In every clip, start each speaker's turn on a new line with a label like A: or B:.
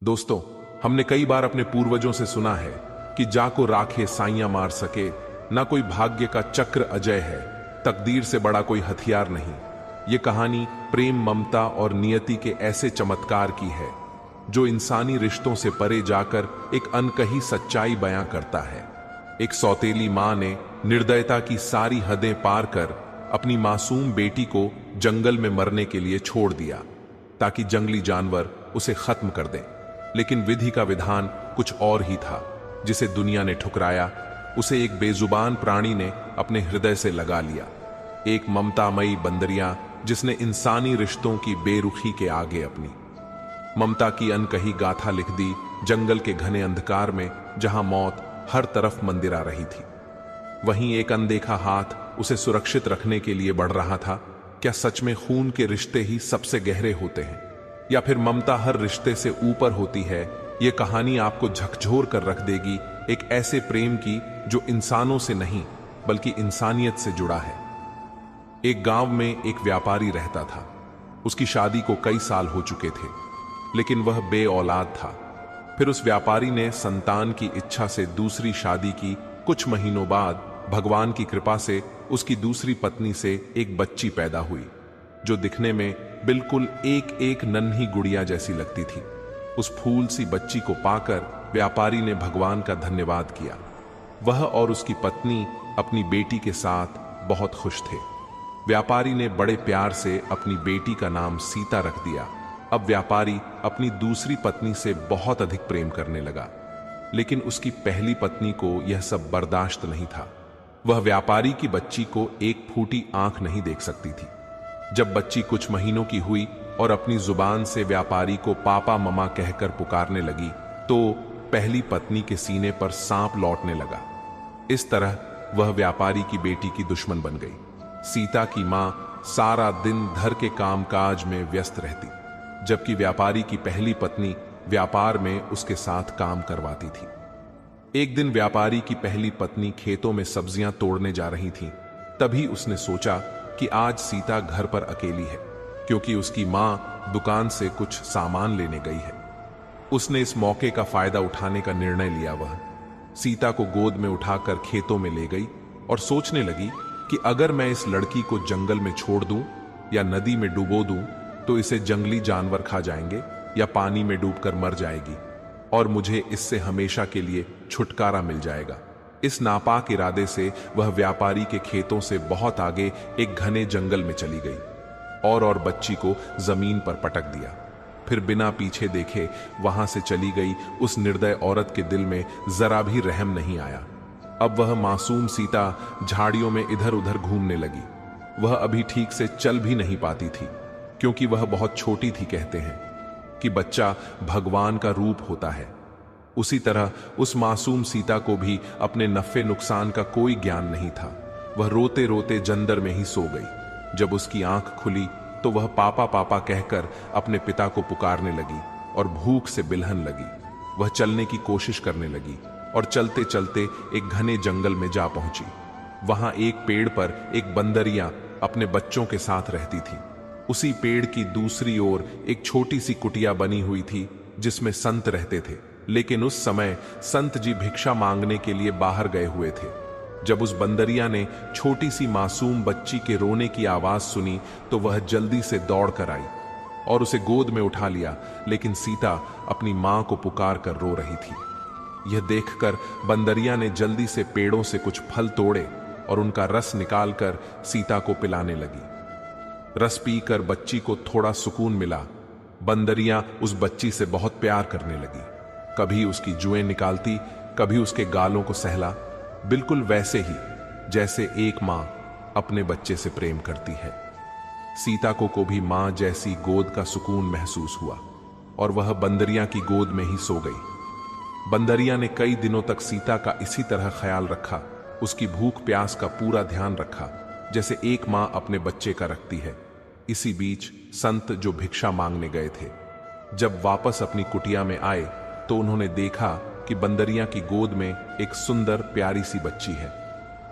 A: दोस्तों, हमने कई बार अपने पूर्वजों से सुना है कि जाको राखे साइयां मार सके, ना कोई भाग्य का चक्र अजय है, तकदीर से बड़ा कोई हथियार नहीं। ये कहानी प्रेम, ममता और नियति के ऐसे चमत्कार की है जो इंसानी रिश्तों से परे जाकर एक अनकही सच्चाई बयां करता है। एक सौतेली मां ने निर्दयता की सारी हदें पार कर अपनी मासूम बेटी को जंगल में मरने के लिए छोड़ दिया ताकि जंगली जानवर उसे खत्म कर दें। लेकिन विधि का विधान कुछ और ही था, जिसे दुनिया ने ठुकराया। उसे एक बेजुबान प्राणी ने अपने हृदय से लगा लिया, एक ममतामयी बंदरिया जिसने इंसानी रिश्तों की बेरुखी के आगे अपनी ममता की अनकही गाथा लिख दी जंगल के घने अंधकार में, जहां मौत हर तरफ मंदिरा रही थी। वहीं एक अनदेखा हाथ उसे सुरक्षित रखने के लिए बढ़ रहा था। क्या सच में खून के रिश्ते ही सबसे गहरे होते हैं, या फिर ममता हर रिश्ते से ऊपर होती है? यह कहानी आपको झकझोर कर रख देगी एक ऐसे प्रेम की जो इंसानों से नहीं बल्कि इंसानियत से जुड़ा है। एक गांव में एक व्यापारी रहता था। उसकी शादी को कई साल हो चुके थे, लेकिन वह बे औलाद था। फिर उस व्यापारी ने संतान की इच्छा से दूसरी शादी की। कुछ महीनों बाद भगवान की कृपा से उसकी दूसरी पत्नी से एक बच्ची पैदा हुई, जो दिखने में बिल्कुल एक एक नन्ही गुड़िया जैसी लगती थी। उस फूल सी बच्ची को पाकर व्यापारी ने भगवान का धन्यवाद किया। वह और उसकी पत्नी अपनी बेटी के साथ बहुत खुश थे। व्यापारी ने बड़े प्यार से अपनी बेटी का नाम सीता रख दिया। अब व्यापारी अपनी दूसरी पत्नी से बहुत अधिक प्रेम करने लगा, लेकिन उसकी पहली पत्नी को यह सब बर्दाश्त नहीं था। वह व्यापारी की बच्ची को एक फूटी आंख नहीं देख सकती थी। जब बच्ची कुछ महीनों की हुई और अपनी जुबान से व्यापारी को पापा ममा कहकर पुकारने लगी, तो पहली पत्नी के सीने पर सांप लौटने लगा। इस तरह वह व्यापारी की बेटी की दुश्मन बन गई। सीता की मां सारा दिन घर के कामकाज में व्यस्त रहती, जबकि व्यापारी की पहली पत्नी व्यापार में उसके साथ काम करवाती थी। एक दिन व्यापारी की पहली पत्नी खेतों में सब्जियां तोड़ने जा रही थी। तभी उसने सोचा कि आज सीता घर पर अकेली है, क्योंकि उसकी मां दुकान से कुछ सामान लेने गई है। उसने इस मौके का फायदा उठाने का निर्णय लिया। वह सीता को गोद में उठाकर खेतों में ले गई और सोचने लगी कि अगर मैं इस लड़की को जंगल में छोड़ दूं या नदी में डुबो दूं, तो इसे जंगली जानवर खा जाएंगे या पानी में डूबकर मर जाएगी, और मुझे इससे हमेशा के लिए छुटकारा मिल जाएगा। इस नापाक इरादे से वह व्यापारी के खेतों से बहुत आगे एक घने जंगल में चली गई और बच्ची को जमीन पर पटक दिया। फिर बिना पीछे देखे वहां से चली गई। उस निर्दय औरत के दिल में जरा भी रहम नहीं आया। अब वह मासूम सीता झाड़ियों में इधर उधर घूमने लगी। वह अभी ठीक से चल भी नहीं पाती थी, क्योंकि वह बहुत छोटी थी। कहते हैं कि बच्चा भगवान का रूप होता है। उसी तरह उस मासूम सीता को भी अपने नफे नुकसान का कोई ज्ञान नहीं था। वह रोते रोते जंदर में ही सो गई। जब उसकी आंख खुली तो वह पापा पापा कहकर अपने पिता को पुकारने लगी और भूख से बिलहन लगी। वह चलने की कोशिश करने लगी और चलते चलते एक घने जंगल में जा पहुंची। वहां एक पेड़ पर एक बंदरिया अपने बच्चों के साथ रहती थी। उसी पेड़ की दूसरी ओर एक छोटी सी कुटिया बनी हुई थी, जिसमें संत रहते थे। लेकिन उस समय संत जी भिक्षा मांगने के लिए बाहर गए हुए थे। जब उस बंदरिया ने छोटी सी मासूम बच्ची के रोने की आवाज सुनी, तो वह जल्दी से दौड़ कर आई और उसे गोद में उठा लिया। लेकिन सीता अपनी मां को पुकार कर रो रही थी। यह देखकर बंदरिया ने जल्दी से पेड़ों से कुछ फल तोड़े और उनका रस निकालकर सीता को पिलाने लगी। रस पीकर बच्ची को थोड़ा सुकून मिला। बंदरिया उस बच्ची से बहुत प्यार करने लगी। कभी उसकी जुएं निकालती, कभी उसके गालों को सहला, बिल्कुल वैसे ही जैसे एक मां अपने बच्चे से प्रेम करती है। सीता को भी मां जैसी गोद का सुकून महसूस हुआ और वह बंदरिया की गोद में ही सो गई। बंदरिया ने कई दिनों तक सीता का इसी तरह ख्याल रखा, उसकी भूख प्यास का पूरा ध्यान रखा, जैसे एक मां अपने बच्चे का रखती है। इसी बीच संत जो भिक्षा मांगने गए थे, जब वापस अपनी कुटिया में आए तो उन्होंने देखा कि बंदरिया की गोद में एक सुंदर प्यारी सी बच्ची है।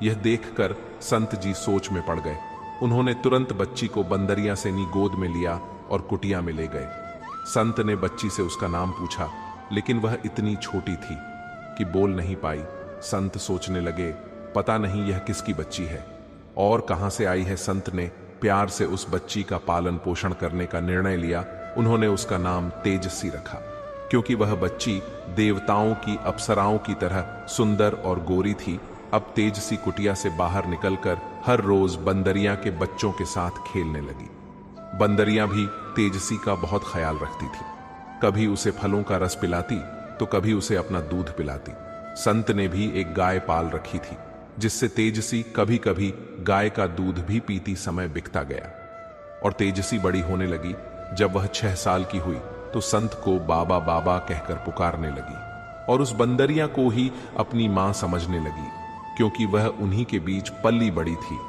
A: यह देखकर संत जी सोच में पड़ गए। उन्होंने तुरंत बच्ची को बंदरिया से नी गोद में लिया और कुटिया में ले गए। संत ने बच्ची से उसका नाम पूछा, लेकिन वह इतनी छोटी थी कि बोल नहीं पाई। संत सोचने लगे, पता नहीं यह किसकी बच्ची है और कहां से आई है। संत ने प्यार से उस बच्ची का पालन पोषण करने का निर्णय लिया। उन्होंने उसका नाम तेजसी रखा, क्योंकि वह बच्ची देवताओं की, अप्सराओं की तरह सुंदर और गोरी थी। अब तेजसी कुटिया से बाहर निकलकर हर रोज बंदरिया के बच्चों के साथ खेलने लगी। बंदरिया भी तेजसी का बहुत ख्याल रखती थी। कभी उसे फलों का रस पिलाती तो कभी उसे अपना दूध पिलाती। संत ने भी एक गाय पाल रखी थी, जिससे तेजसी कभी कभी गाय का दूध भी पीती समय बिकता गया। और तेजसी बड़ी होने लगी। जब वह 6 साल की हुई तो संत को बाबा बाबा कहकर पुकारने लगी और उस बंदरिया को ही अपनी मां समझने लगी, क्योंकि वह उन्हीं के बीच पली बड़ी थी।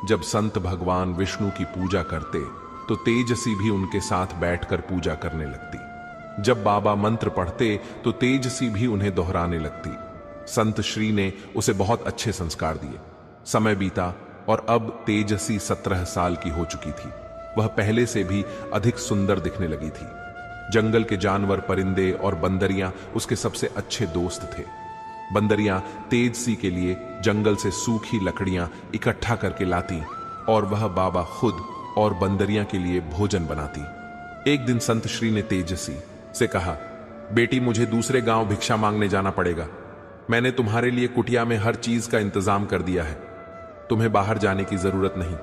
A: जब संत भगवान विष्णु की पूजा करते तो तेजसी भी उनके साथ बैठकर पूजा करने लगती। जब बाबा मंत्र पढ़ते तो तेजसी भी उन्हें दोहराने लगती। संत श्री ने उसे बहुत अच्छे संस्कार दिए। समय बीता और अब तेजसी 17 साल की हो चुकी थी। वह पहले से भी अधिक सुंदर दिखने लगी थी। जंगल के जानवर, परिंदे और बंदरियां उसके सबसे अच्छे दोस्त थे। बंदरियां तेजसी के लिए जंगल से सूखी लकड़ियां इकट्ठा करके लाती और वह बाबा खुद और बंदरियां के लिए भोजन बनाती। एक दिन संत श्री ने तेजसी से कहा, बेटी, मुझे दूसरे गांव भिक्षा मांगने जाना पड़ेगा। मैंने तुम्हारे लिए कुटिया में हर चीज का इंतजाम कर दिया है। तुम्हें बाहर जाने की जरूरत नहीं।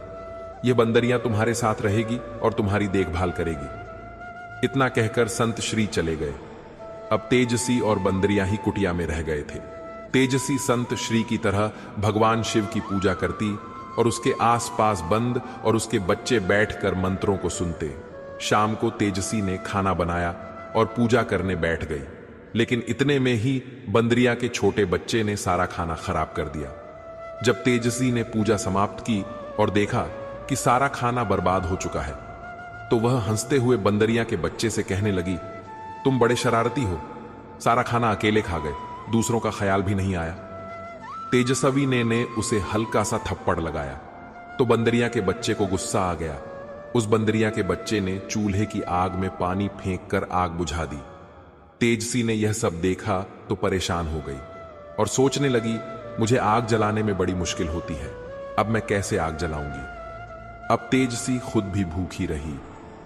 A: यह बंदरियां तुम्हारे साथ रहेगी और तुम्हारी देखभाल करेगी। इतना कहकर संत श्री चले गए। अब तेजसी और बंदरियां ही कुटिया में रह गए थे। तेजसी संत श्री की तरह भगवान शिव की पूजा करती और उसके आसपास बंद और उसके बच्चे बैठकर मंत्रों को सुनते। शाम को तेजसी ने खाना बनाया और पूजा करने बैठ गई, लेकिन इतने में ही बंदरिया के छोटे बच्चे ने सारा खाना खराब कर दिया। जब तेजसी ने पूजा समाप्त की और देखा कि सारा खाना बर्बाद हो चुका है, तो वह हंसते हुए बंदरिया के बच्चे से कहने लगी, तुम बड़े शरारती हो, सारा खाना अकेले खा गए, दूसरों का ख्याल भी नहीं आया। तेजस्वी ने उसे हल्का सा थप्पड़ लगाया तो बंदरिया के बच्चे को गुस्सा आ गया। उस बंदरिया के बच्चे ने चूल्हे की आग में पानी फेंककर आग बुझा दी। तेजसी ने यह सब देखा तो परेशान हो गई और सोचने लगी, मुझे आग जलाने में बड़ी मुश्किल होती है, अब मैं कैसे आग जलाऊंगी। अब तेजसी खुद भी भूखी रही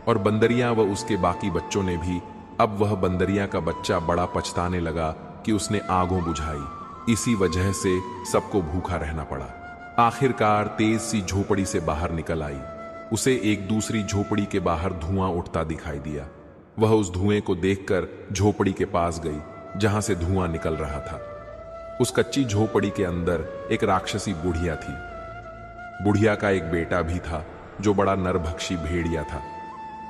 A: और बंदरिया व उसके बाकी बच्चों ने भी। अब वह बंदरिया का बच्चा बड़ा पछताने लगा कि उसने आगों बुझाई। इसी वजह से सबको भूखा रहना पड़ा। आखिरकार तेजसी झोपड़ी से बाहर निकल आई। उसे एक दूसरी झोपड़ी के बाहर धुआं उठता दिखाई दिया। वह उस धुएं को देखकर झोपड़ी के पास गई, जहां से धुआं निकल रहा था। उस कच्ची झोपड़ी के अंदर एक राक्षसी बुढ़िया थी। बुढ़िया का एक बेटा भी था, जो बड़ा नरभक्षी भेड़िया था।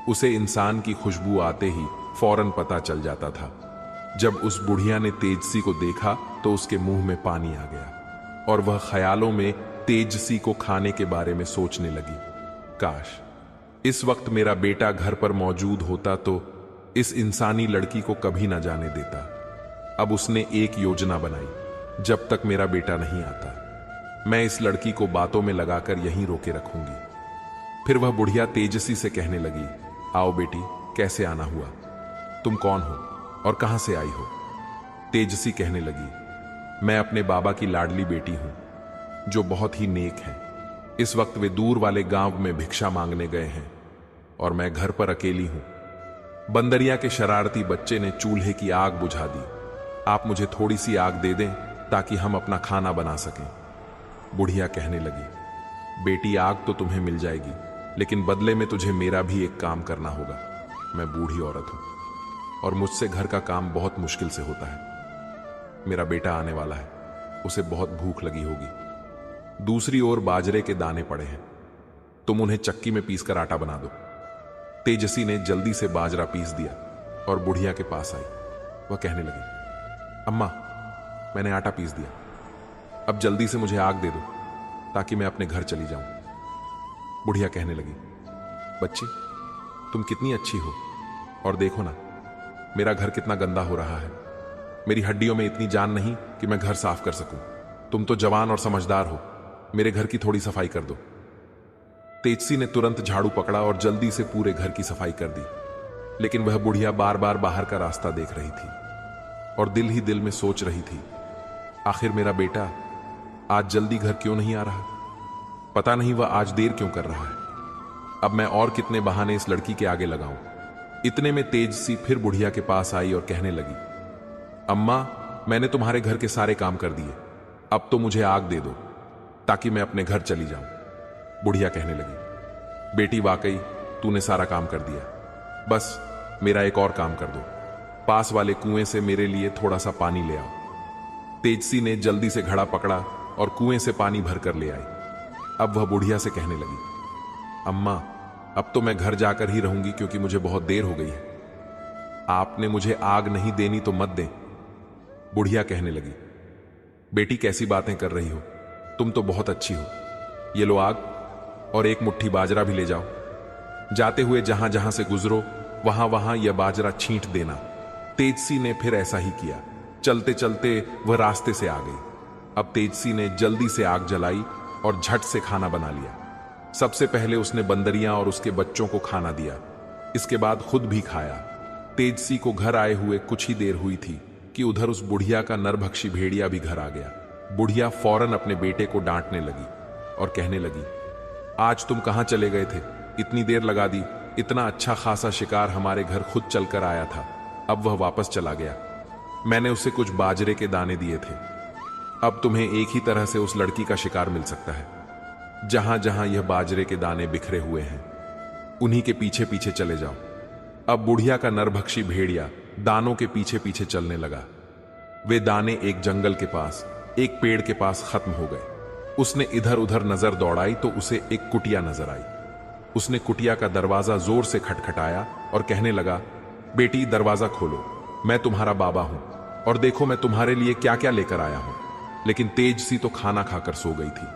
A: उसे इंसान की खुशबू आते ही फौरन पता चल जाता था। जब उस बुढ़िया ने तेजसी को देखा तो उसके मुंह में पानी आ गया और वह ख्यालों में तेजसी को खाने के बारे में सोचने लगी। काश इस वक्त मेरा बेटा घर पर मौजूद होता तो इस इंसानी लड़की को कभी ना जाने देता। अब उसने एक योजना बनाई, जब तक मेरा बेटा नहीं आता मैं इस लड़की को बातों में लगाकर यहीं रोके रखूंगी। फिर वह बुढ़िया तेजसी से कहने लगी, आओ बेटी, कैसे आना हुआ, तुम कौन हो और कहां से आई हो। तेजसी कहने लगी, मैं अपने बाबा की लाडली बेटी हूं, जो बहुत ही नेक है। इस वक्त वे दूर वाले गांव में भिक्षा मांगने गए हैं और मैं घर पर अकेली हूं। बंदरिया के शरारती बच्चे ने चूल्हे की आग बुझा दी। आप मुझे थोड़ी सी आग दे दें ताकि हम अपना खाना बना सकें। बुढ़िया कहने लगी, बेटी, आग तो तुम्हें मिल जाएगी, लेकिन बदले में तुझे मेरा भी एक काम करना होगा। मैं बूढ़ी औरत हूं और मुझसे घर का काम बहुत मुश्किल से होता है। मेरा बेटा आने वाला है, उसे बहुत भूख लगी होगी। दूसरी ओर बाजरे के दाने पड़े हैं, तुम उन्हें चक्की में पीसकर आटा बना दो। तेजसी ने जल्दी से बाजरा पीस दिया और बुढ़िया के पास आई। वह कहने लगी, अम्मा, मैंने आटा पीस दिया, अब जल्दी से मुझे आग दे दो ताकि मैं अपने घर चली जाऊं। बुढ़िया कहने लगी, बच्ची, तुम कितनी अच्छी हो और देखो ना, मेरा घर कितना गंदा हो रहा है। मेरी हड्डियों में इतनी जान नहीं कि मैं घर साफ कर सकूं। तुम तो जवान और समझदार हो, मेरे घर की थोड़ी सफाई कर दो। तेजसी ने तुरंत झाड़ू पकड़ा और जल्दी से पूरे घर की सफाई कर दी। लेकिन वह बुढ़िया बार बार बाहर का रास्ता देख रही थी और दिल ही दिल में सोच रही थी, आखिर मेरा बेटा आज जल्दी घर क्यों नहीं आ रहा? पता नहीं वह आज देर क्यों कर रहा है। अब मैं और कितने बहाने इस लड़की के आगे लगाऊं। इतने में तेज सी फिर बुढ़िया के पास आई और कहने लगी, अम्मा, मैंने तुम्हारे घर के सारे काम कर दिए, अब तो मुझे आग दे दो ताकि मैं अपने घर चली जाऊं। बुढ़िया कहने लगी, बेटी वाकई तूने सारा काम कर दिया, बस मेरा एक और काम कर दो, पास वाले कुएं से मेरे लिए थोड़ा सा पानी ले आओ। तेजसी ने जल्दी से घड़ा पकड़ा और कुएं से पानी भरकर ले आई। अब वह बुढ़िया से कहने लगी, अम्मा, अब तो मैं घर जाकर ही रहूंगी क्योंकि मुझे बहुत देर हो गई है। आपने मुझे आग नहीं देनी तो मत दें। बुढ़िया कहने लगी, बेटी कैसी बातें कर रही हो, तुम तो बहुत अच्छी हो। ये लो आग और एक मुट्ठी बाजरा भी ले जाओ। जाते हुए जहां जहां से गुजरो वहां वहां यह बाजरा छींट देना। तेजसी ने फिर ऐसा ही किया। चलते चलते वह रास्ते से आ गई। अब तेजसी ने जल्दी से आग जलाई और झट से खाना बना लिया। सबसे पहले उसने बंदरियां और उसके बच्चों को खाना दिया, इसके बाद खुद भी खाया। तेजसी को घर आए हुए कुछ ही देर हुई थी कि उधर उस बुढ़िया का नरभक्षी भेड़िया भी घर आ गया। बुढ़िया फौरन अपने बेटे को डांटने लगी और कहने लगी, आज तुम कहां चले गए थे? इतनी देर लगा दी। इतना अच्छा खासा शिकार हमारे घर खुद चलकर आया था, अब वह वापस चला गया। मैंने उसे कुछ बाजरे के दाने दिए थे। अब तुम्हें एक ही तरह से उस लड़की का शिकार मिल सकता है। जहां जहां यह बाजरे के दाने बिखरे हुए हैं उन्हीं के पीछे पीछे चले जाओ। अब बुढ़िया का नरभक्षी भेड़िया दानों के पीछे पीछे चलने लगा। वे दाने एक जंगल के पास, एक पेड़ के पास खत्म हो गए। उसने इधर उधर नजर दौड़ाई तो उसे एक कुटिया नजर आई। उसने कुटिया का दरवाजा जोर से खटखटाया और कहने लगा, बेटी दरवाजा खोलो, मैं तुम्हारा बाबा हूं और देखो मैं तुम्हारे लिए क्या क्या लेकर आया हूं। लेकिन तेज सी तो खाना खाकर सो गई थी।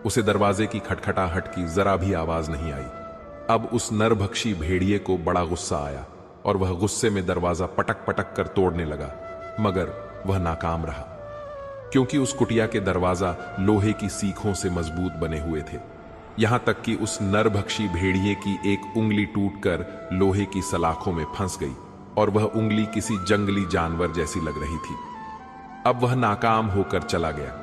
A: उसे दरवाजे की खटखटाहट की जरा भी आवाज नहीं आई। अब उस नरभक्षी भेड़िए को बड़ा गुस्सा आया और वह गुस्से में दरवाजा पटक पटक कर तोड़ने लगा, मगर वह नाकाम रहा क्योंकि उस कुटिया के दरवाजा लोहे की सीखों से मजबूत बने हुए थे। यहां तक कि उस नरभक्षी भेड़िए की एक उंगली टूटकर लोहे की सलाखों में फंस गई और वह उंगली किसी जंगली जानवर जैसी लग रही थी। अब वह नाकाम होकर चला गया।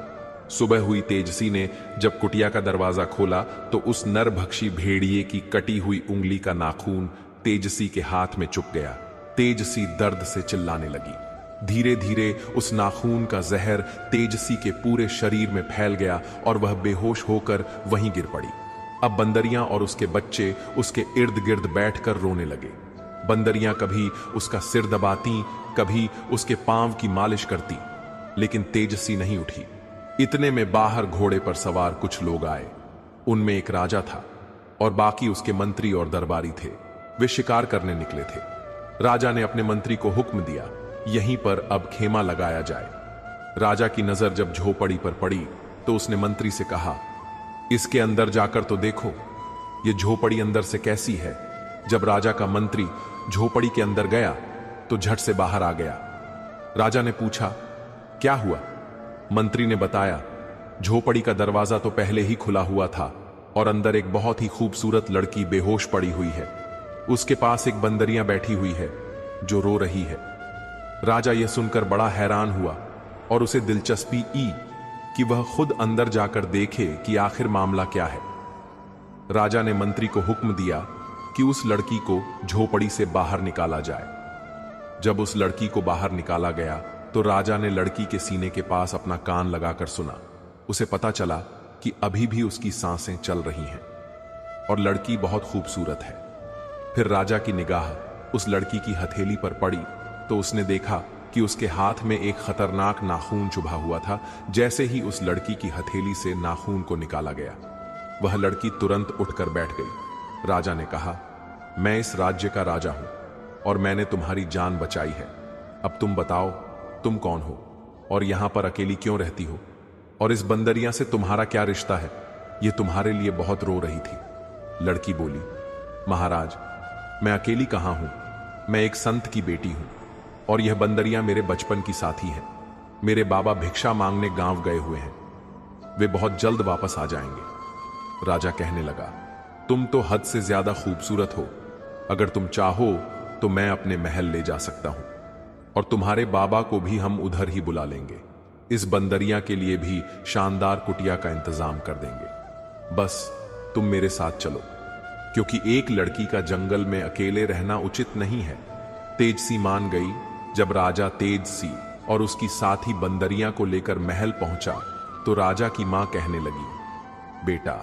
A: सुबह हुई। तेजसी ने जब कुटिया का दरवाजा खोला तो उस नरभक्षी भेड़िए की कटी हुई उंगली का नाखून तेजसी के हाथ में चुभ गया। तेजसी दर्द से चिल्लाने लगी। धीरे धीरे उस नाखून का जहर तेजसी के पूरे शरीर में फैल गया और वह बेहोश होकर वहीं गिर पड़ी। अब बंदरियां और उसके बच्चे उसके इर्द गिर्द बैठकर रोने लगे। बंदरियां कभी उसका सिर दबाती, कभी उसके पांव की मालिश करती, लेकिन तेजसी नहीं उठी। इतने में बाहर घोड़े पर सवार कुछ लोग आए। उनमें एक राजा था और बाकी उसके मंत्री और दरबारी थे। वे शिकार करने निकले थे। राजा ने अपने मंत्री को हुक्म दिया, यहीं पर अब खेमा लगाया जाए। राजा की नजर जब झोपड़ी पर पड़ी तो उसने मंत्री से कहा, इसके अंदर जाकर तो देखो, ये झोपड़ी अंदर से कैसी है। जब राजा का मंत्री झोपड़ी के अंदर गया तो झट से बाहर आ गया। राजा ने पूछा, क्या हुआ? मंत्री ने बताया, झोपड़ी का दरवाजा तो पहले ही खुला हुआ था और अंदर एक बहुत ही खूबसूरत लड़की बेहोश पड़ी हुई है। उसके पास एक बंदरियां बैठी हुई है जो रो रही है। राजा यह सुनकर बड़ा हैरान हुआ और उसे दिलचस्पी ई कि वह खुद अंदर जाकर देखे कि आखिर मामला क्या है। राजा ने मंत्री को हुक्म दिया कि उस लड़की को झोपड़ी से बाहर निकाला जाए। जब उस लड़की को बाहर निकाला गया तो राजा ने लड़की के सीने के पास अपना कान लगाकर सुना। उसे पता चला कि अभी भी उसकी सांसें चल रही हैं और लड़की बहुत खूबसूरत है। फिर राजा की निगाह उस लड़की की हथेली पर पड़ी तो उसने देखा कि उसके हाथ में एक खतरनाक नाखून चुभा हुआ था। जैसे ही उस लड़की की हथेली से नाखून को निकाला गया, वह लड़की तुरंत उठकर बैठ गई। राजा ने कहा, मैं इस राज्य का राजा हूं और मैंने तुम्हारी जान बचाई है। अब तुम बताओ, तुम कौन हो और यहां पर अकेली क्यों रहती हो, और इस बंदरियां से तुम्हारा क्या रिश्ता है? यह तुम्हारे लिए बहुत रो रही थी। लड़की बोली, महाराज, मैं अकेली कहां हूं, मैं एक संत की बेटी हूं और यह बंदरियां मेरे बचपन की साथी हैं। मेरे बाबा भिक्षा मांगने गांव गए हुए हैं, वे बहुत जल्द वापस आ जाएंगे। राजा कहने लगा, तुम तो हद से ज्यादा खूबसूरत हो। अगर तुम चाहो तो मैं अपने महल ले जा सकता हूं, और तुम्हारे बाबा को भी हम उधर ही बुला लेंगे। इस बंदरिया के लिए भी शानदार कुटिया का इंतजाम कर देंगे। बस तुम मेरे साथ चलो, क्योंकि एक लड़की का जंगल में अकेले रहना उचित नहीं है। तेजसी मान गई। जब राजा तेजसी और उसकी साथी बंदरिया को लेकर महल पहुंचा तो राजा की मां कहने लगी, बेटा,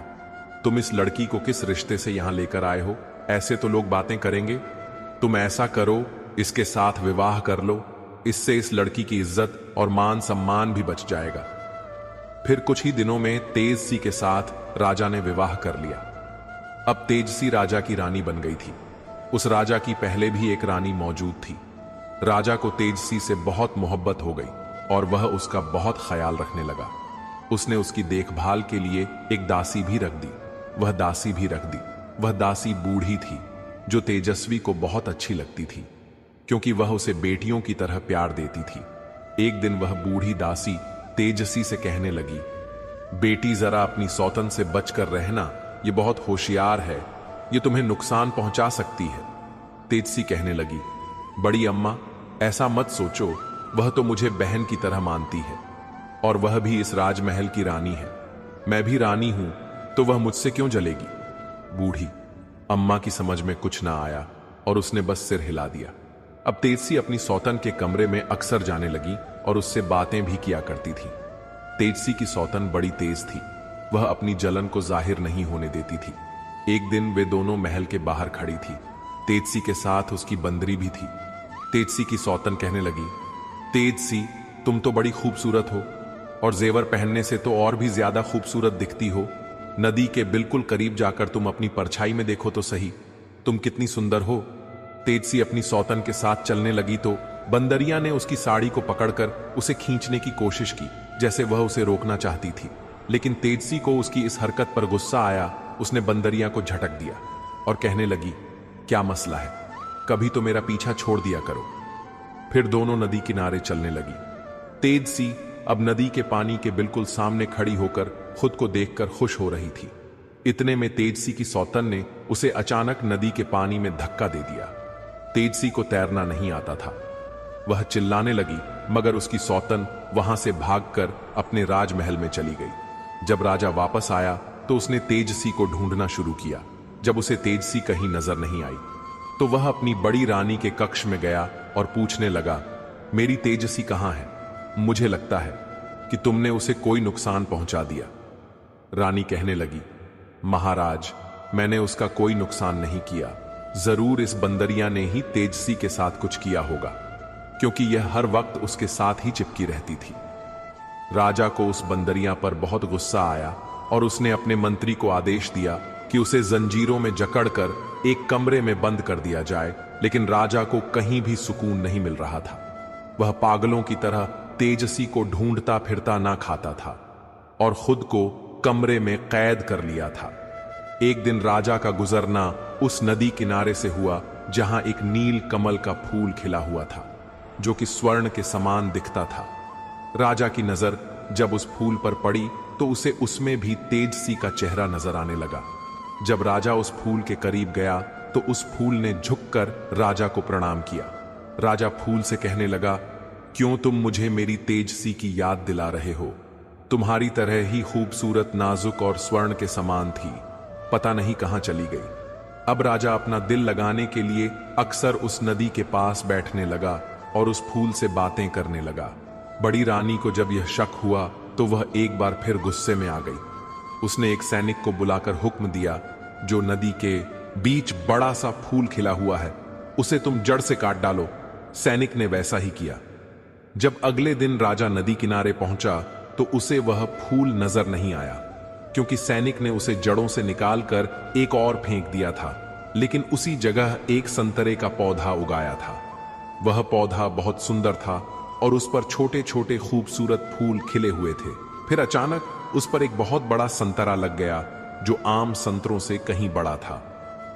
A: तुम इस लड़की को किस रिश्ते से यहां लेकर आए हो? ऐसे तो लोग बातें करेंगे। तुम ऐसा करो, इसके साथ विवाह कर लो, इससे इस लड़की की इज्जत और मान सम्मान भी बच जाएगा। फिर कुछ ही दिनों में तेजसी के साथ राजा ने विवाह कर लिया। अब तेजसी राजा की रानी बन गई थी। उस राजा की पहले भी एक रानी मौजूद थी। राजा को तेजसी से बहुत मोहब्बत हो गई और वह उसका बहुत ख्याल रखने लगा। उसने उसकी देखभाल के लिए एक दासी भी रख दी। वह दासी बूढ़ी थी, जो तेजस्वी को बहुत अच्छी लगती थी, क्योंकि वह उसे बेटियों की तरह प्यार देती थी। एक दिन वह बूढ़ी दासी तेजसी से कहने लगी, बेटी, जरा अपनी सौतन से बचकर रहना, ये बहुत होशियार है, ये तुम्हें नुकसान पहुंचा सकती है। तेजसी कहने लगी, बड़ी अम्मा, ऐसा मत सोचो, वह तो मुझे बहन की तरह मानती है, और वह भी इस राजमहल की रानी है। मैं भी रानी हूं, तो वह मुझसे क्यों जलेगी? बूढ़ी अम्मा की समझ में कुछ ना आया और उसने बस सिर हिला दिया। अब तेजसी अपनी सौतन के कमरे में अक्सर जाने लगी और उससे बातें भी किया करती थी। तेजसी की सौतन बड़ी तेज थी, वह अपनी जलन को जाहिर नहीं होने देती थी। एक दिन वे दोनों महल के बाहर खड़ी थी। तेजसी के साथ उसकी बंदरी भी थी। तेजसी की सौतन कहने लगी, तेजसी, तुम तो बड़ी खूबसूरत हो, और जेवर पहनने से तो और भी ज्यादा खूबसूरत दिखती हो। नदी के बिल्कुल करीब जाकर तुम अपनी परछाई में देखो तो सही, तुम कितनी सुंदर हो। तेजसी अपनी सौतन के साथ चलने लगी तो बंदरिया ने उसकी साड़ी को पकड़कर उसे खींचने की कोशिश की, जैसे वह उसे रोकना चाहती थी। लेकिन तेजसी को उसकी इस हरकत पर गुस्सा आया। उसने बंदरिया को झटक दिया और कहने लगी, क्या मसला है, कभी तो मेरा पीछा छोड़ दिया करो। फिर दोनों नदी किनारे चलने लगी। तेजसी अब नदी के पानी के बिल्कुल सामने खड़ी होकर खुद को देखकर खुश हो रही थी। इतने में तेजसी की सौतन ने उसे अचानक नदी के पानी में धक्का दे दिया। तेजसी को तैरना नहीं आता था। वह चिल्लाने लगी, मगर उसकी सौतन वहां से भागकर अपने राजमहल में चली गई। जब राजा वापस आया तो उसने तेजसी को ढूंढना शुरू किया। जब उसे तेजसी कहीं नजर नहीं आई तो वह अपनी बड़ी रानी के कक्ष में गया और पूछने लगा, मेरी तेजसी कहां है? मुझे लगता है कि तुमने उसे कोई नुकसान पहुंचा दिया। रानी कहने लगी, महाराज, मैंने उसका कोई नुकसान नहीं किया। जरूर इस बंदरिया ने ही तेजसी के साथ कुछ किया होगा, क्योंकि यह हर वक्त उसके साथ ही चिपकी रहती थी। राजा को उस बंदरिया पर बहुत गुस्सा आया और उसने अपने मंत्री को आदेश दिया कि उसे जंजीरों में जकड़कर एक कमरे में बंद कर दिया जाए। लेकिन राजा को कहीं भी सुकून नहीं मिल रहा था। वह पागलों की तरह तेजसी को ढूंढता फिरता ना खाता था और खुद को कमरे में कैद कर लिया था। एक दिन राजा का गुजरना उस नदी किनारे से हुआ जहां एक नील कमल का फूल खिला हुआ था, जो कि स्वर्ण के समान दिखता था। राजा की नजर जब उस फूल पर पड़ी तो उसे उसमें भी तेजसी का चेहरा नजर आने लगा। जब राजा उस फूल के करीब गया तो उस फूल ने झुककर राजा को प्रणाम किया। राजा फूल से कहने लगा, क्यों तुम मुझे मेरी तेजसी की याद दिला रहे हो? तुम्हारी तरह ही खूबसूरत, नाजुक और स्वर्ण के समान थी, पता नहीं कहां चली गई। अब राजा अपना दिल लगाने के लिए अक्सर उस नदी के पास बैठने लगा और उस फूल से बातें करने लगा। बड़ी रानी को जब यह शक हुआ तो वह एक बार फिर गुस्से में आ गई। उसने एक सैनिक को बुलाकर हुक्म दिया, जो नदी के बीच बड़ा सा फूल खिला हुआ है, उसे तुम जड़ से काट डालो। सैनिक ने वैसा ही किया। जब अगले दिन राजा नदी किनारे पहुंचा तो उसे वह फूल नजर नहीं आया, क्योंकि सैनिक ने उसे जड़ों से निकालकर एक और फेंक दिया था। लेकिन उसी जगह एक संतरे का पौधा उगाया था। वह पौधा बहुत सुंदर था और उस पर छोटे छोटे खूबसूरत फूल खिले हुए थे। फिर अचानक उस पर एक बहुत बड़ा संतरा लग गया, जो आम संतरों से कहीं बड़ा था।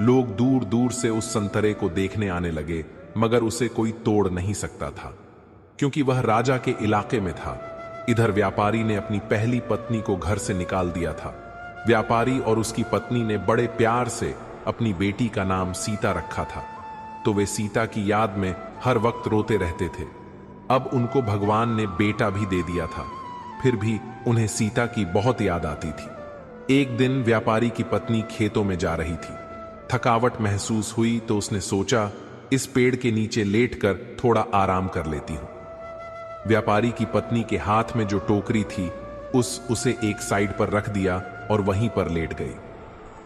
A: लोग दूर दूर से उस संतरे को देखने आने लगे, मगर उसे कोई तोड़ नहीं सकता था, क्योंकि वह राजा के इलाके में था। इधर व्यापारी ने अपनी पहली पत्नी को घर से निकाल दिया था। व्यापारी और उसकी पत्नी ने बड़े प्यार से अपनी बेटी का नाम सीता रखा था। तो वे सीता की याद में हर वक्त रोते रहते थे। अब उनको भगवान ने बेटा भी दे दिया था, फिर भी उन्हें सीता की बहुत याद आती थी। एक दिन व्यापारी की पत्नी खेतों में जा रही थी। थकावट महसूस हुई तो उसने सोचा, इस पेड़ के नीचे लेटकर थोड़ा आराम कर लेती हूं। व्यापारी की पत्नी के हाथ में जो टोकरी थी उसे एक साइड पर रख दिया और वहीं पर लेट गई।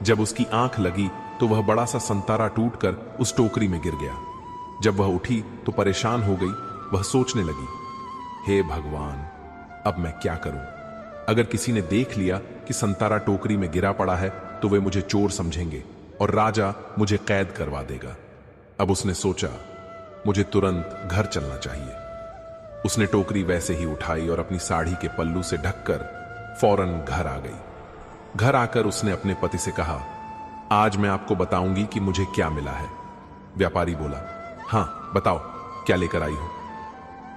A: जब उसकी आंख लगी तो वह बड़ा सा संतरा टूटकर उस टोकरी में गिर गया। जब वह उठी तो परेशान हो गई। वह सोचने लगी, हे भगवान, अब मैं क्या करूं? अगर किसी ने देख लिया कि संतरा टोकरी में गिरा पड़ा है तो वे मुझे चोर समझेंगे और राजा मुझे कैद करवा देगा। अब उसने सोचा, मुझे तुरंत घर चलना चाहिए। उसने टोकरी वैसे ही उठाई और अपनी साड़ी के पल्लू से ढककर फौरन घर आ गई। घर आकर उसने अपने पति से कहा, आज मैं आपको बताऊंगी कि मुझे क्या मिला है। व्यापारी बोला, हाँ बताओ, क्या लेकर आई हो?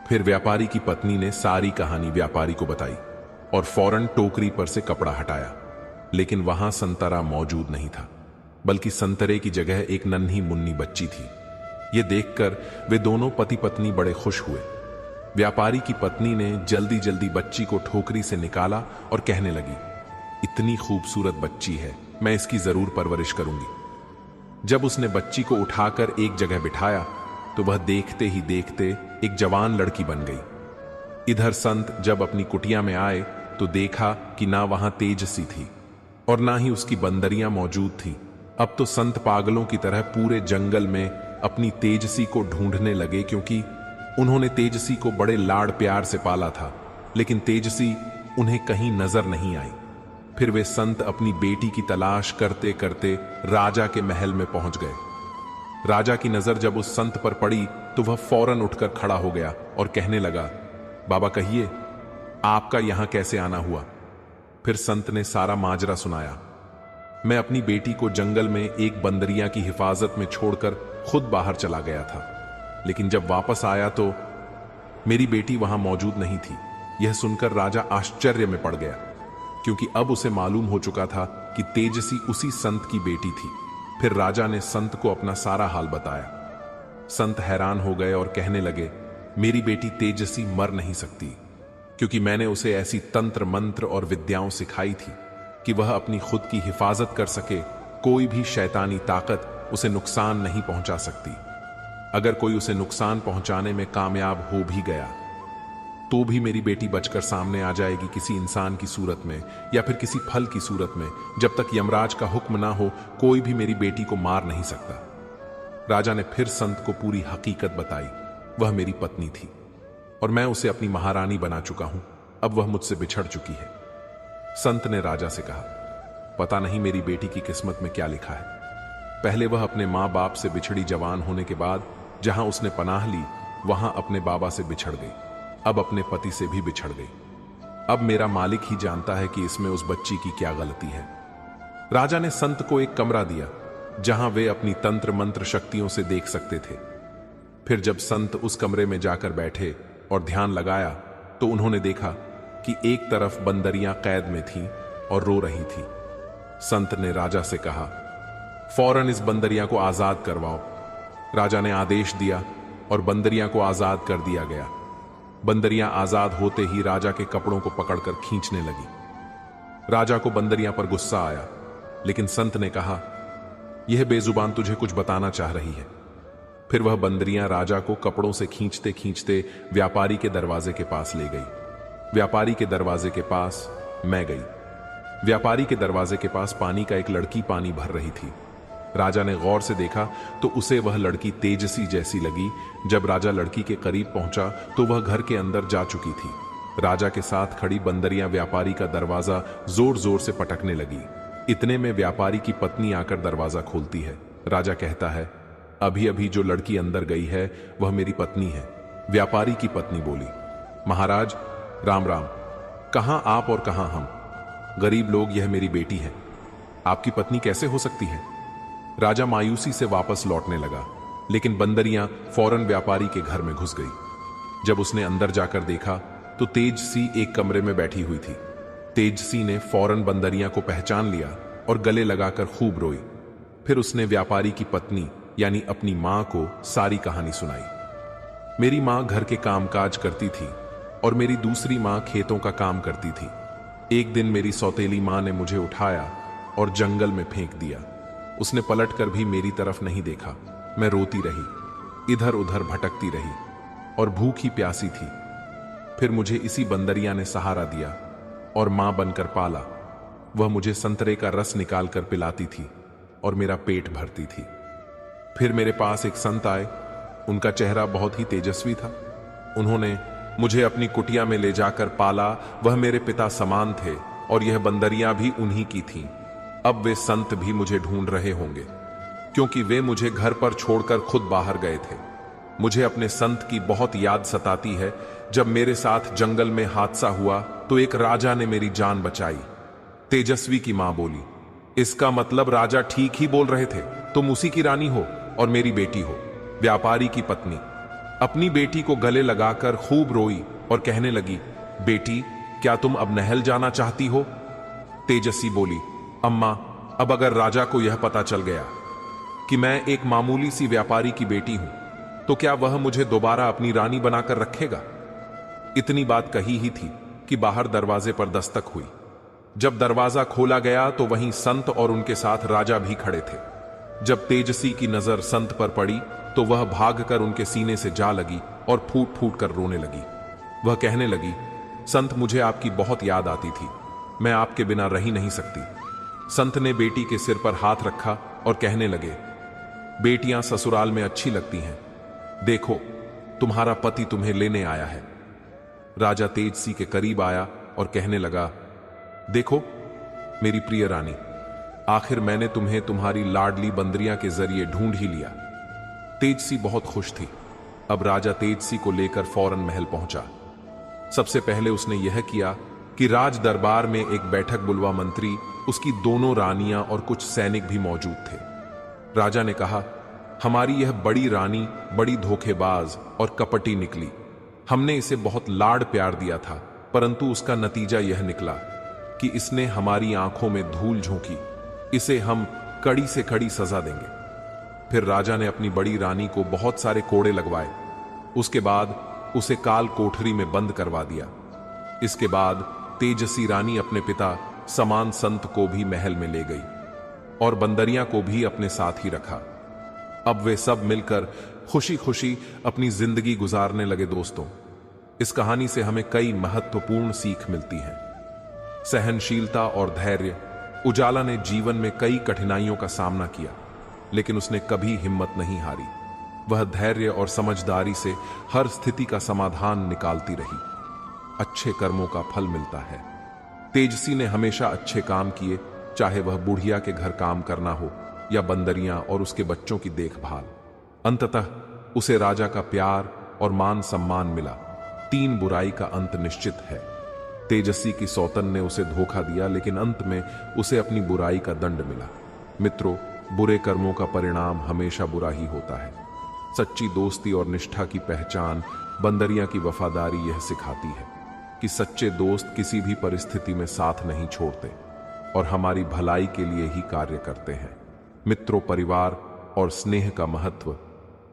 A: फिर व्यापारी की पत्नी ने सारी कहानी व्यापारी को बताई और फौरन टोकरी पर से कपड़ा हटाया, लेकिन वहां संतरा मौजूद नहीं था, बल्कि संतरे की जगह एक नन्ही मुन्नी बच्ची थी। यह देखकर वे दोनों पति पत्नी बड़े खुश हुए। व्यापारी की पत्नी ने जल्दी जल्दी बच्ची को ठोकरी से निकाला और कहने लगी, इतनी खूबसूरत बच्ची है, मैं इसकी जरूर परवरिश करूंगी। जब उसने बच्ची को उठाकर एक जगह बिठाया तो वह देखते ही देखते एक जवान लड़की बन गई। इधर संत जब अपनी कुटिया में आए तो देखा कि ना वहां तेजसी थी और ना ही उसकी बंदरियां मौजूद थी। अब तो संत पागलों की तरह पूरे जंगल में अपनी तेजसी को ढूंढने लगे, क्योंकि उन्होंने तेजसी को बड़े लाड़ प्यार से पाला था, लेकिन तेजसी उन्हें कहीं नजर नहीं आई। फिर वे संत अपनी बेटी की तलाश करते करते राजा के महल में पहुंच गए। राजा की नजर जब उस संत पर पड़ी तो वह फौरन उठकर खड़ा हो गया और कहने लगा, बाबा कहिए, आपका यहां कैसे आना हुआ? फिर संत ने सारा माजरा सुनाया। मैं अपनी बेटी को जंगल में एक बंदरिया की हिफाजत में छोड़कर खुद बाहर चला गया था, लेकिन जब वापस आया तो मेरी बेटी वहां मौजूद नहीं थी। यह सुनकर राजा आश्चर्य में पड़ गया, क्योंकि अब उसे मालूम हो चुका था कि तेजसी उसी संत की बेटी थी। फिर राजा ने संत को अपना सारा हाल बताया। संत हैरान हो गए और कहने लगे, मेरी बेटी तेजसी मर नहीं सकती, क्योंकि मैंने उसे ऐसी तंत्र मंत्र और विद्याओं सिखाई थी कि वह अपनी खुद की हिफाजत कर सके। कोई भी शैतानी ताकत उसे नुकसान नहीं पहुंचा सकती। अगर कोई उसे नुकसान पहुंचाने में कामयाब हो भी गया तो भी मेरी बेटी बचकर सामने आ जाएगी, किसी इंसान की सूरत में या फिर किसी फल की सूरत में। जब तक यमराज का हुक्म ना हो कोई भी मेरी बेटी को मार नहीं सकता। राजा ने फिर संत को पूरी हकीकत बताई। वह मेरी पत्नी थी और मैं उसे अपनी महारानी बना चुका हूं। अब वह मुझसे बिछड़ चुकी है। संत ने राजा से कहा, पता नहीं मेरी बेटी की किस्मत में क्या लिखा है। पहले वह अपने मां बाप से बिछड़ी जवान होने के बाद जहां उसने पनाह ली वहां अपने बाबा से बिछड़ गई, अब अपने पति से भी बिछड़ गई। अब मेरा मालिक ही जानता है कि इसमें उस बच्ची की क्या गलती है। राजा ने संत को एक कमरा दिया जहां वे अपनी तंत्र मंत्र शक्तियों से देख सकते थे। फिर जब संत उस कमरे में जाकर बैठे और ध्यान लगाया तो उन्होंने देखा कि एक तरफ बंदरियां कैद में थीं और रो रही थी। संत ने राजा से कहा, फौरन इस बंदरिया को आजाद करवाओ। राजा ने आदेश दिया और बंदरिया को आजाद कर दिया गया। बंदरियां आजाद होते ही राजा के कपड़ों को पकड़कर खींचने लगी। राजा को बंदरिया पर गुस्सा आया, लेकिन संत ने कहा, यह बेजुबान तुझे कुछ बताना चाह रही है। फिर वह बंदरियां राजा को कपड़ों से खींचते खींचते व्यापारी के दरवाजे के पास ले गई। व्यापारी के दरवाजे के पास मैं गई। व्यापारी के दरवाजे के पास पानी का एक लड़की पानी भर रही थी। राजा ने गौर से देखा तो उसे वह लड़की तेजसी जैसी लगी। जब राजा लड़की के करीब पहुंचा तो वह घर के अंदर जा चुकी थी। राजा के साथ खड़ी बंदरियां व्यापारी का दरवाजा जोर जोर से पटकने लगी। इतने में व्यापारी की पत्नी आकर दरवाजा खोलती है। राजा कहता है, अभी अभी जो लड़की अंदर गई है वह मेरी पत्नी है। व्यापारी की पत्नी बोली, महाराज राम राम, कहां आप और कहां हम? गरीब लोग, यह मेरी बेटी है, आपकी पत्नी कैसे हो सकती है? राजा मायूसी से वापस लौटने लगा, लेकिन बंदरियां फौरन व्यापारी के घर में घुस गई। जब उसने अंदर जाकर देखा तो तेजसी एक कमरे में बैठी हुई थी। तेजसी ने फौरन बंदरियां को पहचान लिया और गले लगाकर खूब रोई। फिर उसने व्यापारी की पत्नी यानी अपनी मां को सारी कहानी सुनाई। मेरी मां घर के कामकाज करती थी और मेरी दूसरी मां खेतों का काम करती थी। एक दिन मेरी सौतेली मां ने मुझे उठाया और जंगल में फेंक दिया। उसने पलटकर भी मेरी तरफ नहीं देखा। मैं रोती रही, इधर उधर भटकती रही और भूखी प्यासी थी। फिर मुझे इसी बंदरिया ने सहारा दिया और मां बनकर पाला। वह मुझे संतरे का रस निकाल कर पिलाती थी और मेरा पेट भरती थी। फिर मेरे पास एक संत आए। उनका चेहरा बहुत ही तेजस्वी था। उन्होंने मुझे अपनी कुटिया में ले जाकर पाला। वह मेरे पिता समान थे और यह बंदरियां भी उन्हीं की थीं। अब वे संत भी मुझे ढूंढ रहे होंगे, क्योंकि वे मुझे घर पर छोड़कर खुद बाहर गए थे। मुझे अपने संत की बहुत याद सताती है। जब मेरे साथ जंगल में हादसा हुआ तो एक राजा ने मेरी जान बचाई। तेजस्वी की मां बोली, इसका मतलब राजा ठीक ही बोल रहे थे। तुम उसी की रानी हो और मेरी बेटी हो, व्यापारी की पत्नी। अपनी बेटी को गले लगाकर खूब रोई और कहने लगी, बेटी क्या तुम अब महल जाना चाहती हो? तेजस्वी बोली, अम्मा अब अगर राजा को यह पता चल गया कि मैं एक मामूली सी व्यापारी की बेटी हूं तो क्या वह मुझे दोबारा अपनी रानी बनाकर रखेगा? इतनी बात कही ही थी कि बाहर दरवाजे पर दस्तक हुई। जब दरवाजा खोला गया तो वहीं संत और उनके साथ राजा भी खड़े थे। जब तेजस्वी की नजर संत पर पड़ी तो वह भागकर उनके सीने से जा लगी और फूट फूट कर रोने लगी। वह कहने लगी, संत मुझे आपकी बहुत याद आती थी, मैं आपके बिना रह ही नहीं सकती। संत ने बेटी के सिर पर हाथ रखा और कहने लगे, बेटियां ससुराल में अच्छी लगती हैं, देखो तुम्हारा पति तुम्हें लेने आया है। राजा तेजस्वी के करीब आया और कहने लगा, देखो मेरी प्रिय रानी, आखिर मैंने तुम्हें तुम्हारी लाडली बंदरिया के जरिए ढूंढ ही लिया। तेजस्वी बहुत खुश थी। अब राजा तेजस्वी को लेकर फौरन महल पहुंचा। सबसे पहले उसने यह किया कि राज दरबार में एक बैठक बुलवा मंत्री, उसकी दोनों रानियां और कुछ सैनिक भी मौजूद थे। राजा ने कहा, हमारी यह बड़ी रानी बड़ी धोखेबाज और कपटी निकली। हमने इसे बहुत लाड प्यार दिया था, परंतु उसका नतीजा यह निकला कि इसने हमारी आंखों में धूल झोंकी। इसे हम कड़ी से कड़ी सजा देंगे। फिर राजा ने अपनी बड़ी रानी को बहुत सारे कोड़े लगवाए। उसके बाद उसे काल कोठरी में बंद करवा दिया। इसके बाद तेजस्वी रानी अपने पिता समान संत को भी महल में ले गई और बंदरिया को भी अपने साथ ही रखा। अब वे सब मिलकर खुशी खुशी अपनी जिंदगी गुजारने लगे। दोस्तों, इस कहानी से हमें कई महत्वपूर्ण सीख मिलती है। सहनशीलता और धैर्य। उजाला ने जीवन में कई कठिनाइयों का सामना किया, लेकिन उसने कभी हिम्मत नहीं हारी। वह धैर्य और समझदारी से हर स्थिति का समाधान निकालती रही। अच्छे कर्मों का फल मिलता है। तेजस्वी ने हमेशा अच्छे काम किए, चाहे वह बुढ़िया के घर काम करना हो या बंदरियां और उसके बच्चों की देखभाल। अंततः उसे राजा का प्यार और मान सम्मान मिला। 3 बुराई का अंत निश्चित है। तेजस्वी की सौतन ने उसे धोखा दिया, लेकिन अंत में उसे अपनी बुराई का दंड मिला। मित्रों, बुरे कर्मों का परिणाम हमेशा बुरा ही होता है। सच्ची दोस्ती और निष्ठा की पहचान बंदरिया की वफादारी यह सिखाती है कि सच्चे दोस्त किसी भी परिस्थिति में साथ नहीं छोड़ते और हमारी भलाई के लिए ही कार्य करते हैं। मित्रों, परिवार और स्नेह का महत्व।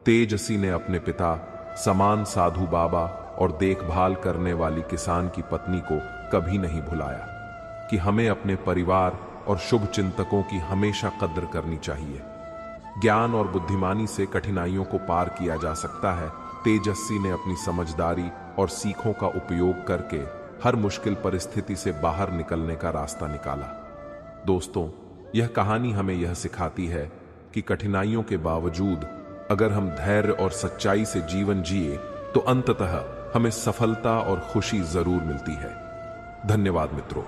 A: तेजस्वी ने अपने पिता समान साधु बाबा और देखभाल करने वाली किसान की पत्नी को कभी नहीं भुलाया कि हमें अपने परिवार और शुभ चिंतकों की हमेशा कद्र करनी चाहिए। ज्ञान और बुद्धिमानी से कठिनाइयों को पार किया जा सकता है। तेजस्वी ने अपनी समझदारी और सीखों का उपयोग करके हर मुश्किल परिस्थिति से बाहर निकलने का रास्ता निकाला। दोस्तों, यह कहानी हमें यह सिखाती है कि कठिनाइयों के बावजूद अगर हम धैर्य और सच्चाई से जीवन जिए तो अंततः हमें सफलता और खुशी जरूर मिलती है। धन्यवाद मित्रों।